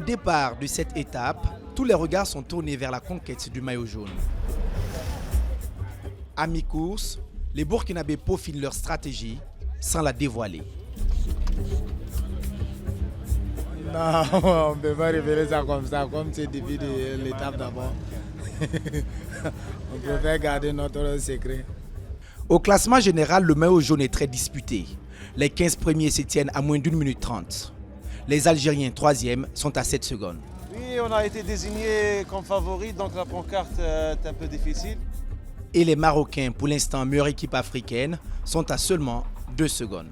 départ de cette étape, tous les regards sont tournés vers la conquête du maillot jaune. À mi-course, les Burkinabés peaufinent leur stratégie sans la dévoiler. Non, on ne peut pas révéler ça comme c'est depuis l'étape d'abord. On préfère garder notre secret. Au classement général, le maillot jaune est très disputé. Les 15 premiers se tiennent à moins d'1 minute 30. Les Algériens, 3e, sont à 7 secondes. Oui, on a été désigné comme favori, donc la pancarte est un peu difficile. Et les Marocains, pour l'instant meilleure équipe africaine, sont à seulement 2 secondes.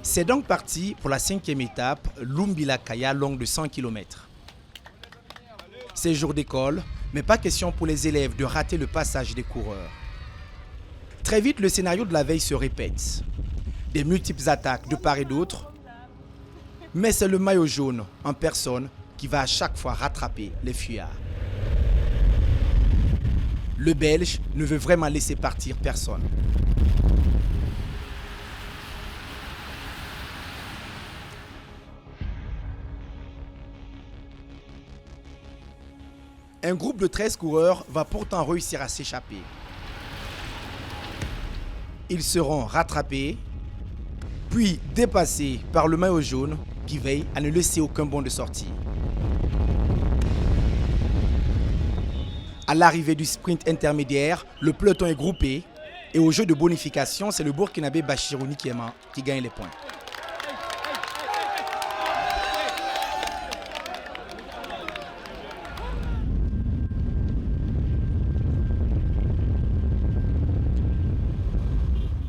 C'est donc parti pour la 5e étape, Lumbila Kaya, longue de 100 km. C'est jour d'école, mais pas question pour les élèves de rater le passage des coureurs. Très vite, le scénario de la veille se répète. Des multiples attaques de part et d'autre, mais c'est le maillot jaune en personne qui va à chaque fois rattraper les fuyards. Le Belge ne veut vraiment laisser partir personne. Un groupe de 13 coureurs va pourtant réussir à s'échapper. Ils seront rattrapés, puis dépassés par le maillot jaune qui veille à ne laisser aucun bond de sortie. À l'arrivée du sprint intermédiaire, le peloton est groupé et au jeu de bonification, c'est le Burkinabé Bachirou Nikiema qui gagne les points.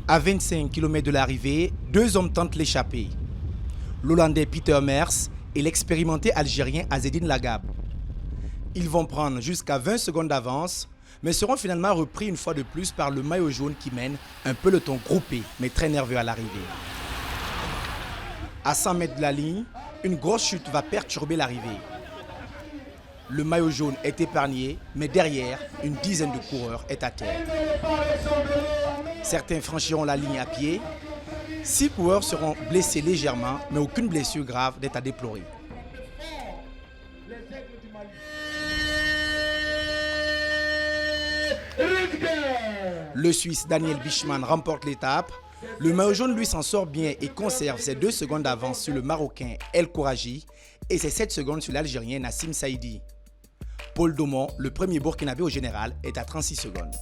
À 25 km de l'arrivée, 2 hommes tentent l'échappée. L'Hollandais Peter Mers et l'expérimenté Algérien Azzedine Lagab. Ils vont prendre jusqu'à 20 secondes d'avance, mais seront finalement repris une fois de plus par le maillot jaune qui mène un peloton groupé, mais très nerveux à l'arrivée. À 100 mètres de la ligne, une grosse chute va perturber l'arrivée. Le maillot jaune est épargné, mais derrière, une dizaine de coureurs est à terre. Certains franchiront la ligne à pied. 6 coureurs seront blessés légèrement, mais aucune blessure grave n'est à déplorer. Le Suisse Daniel Bischmann remporte l'étape. Le maillot jaune lui s'en sort bien et conserve ses 2 secondes d'avance sur le Marocain El Kouraji et ses 7 secondes sur l'Algérien Nassim Saïdi. Paul Daumont, le premier Burkinabé au général, est à 36 secondes.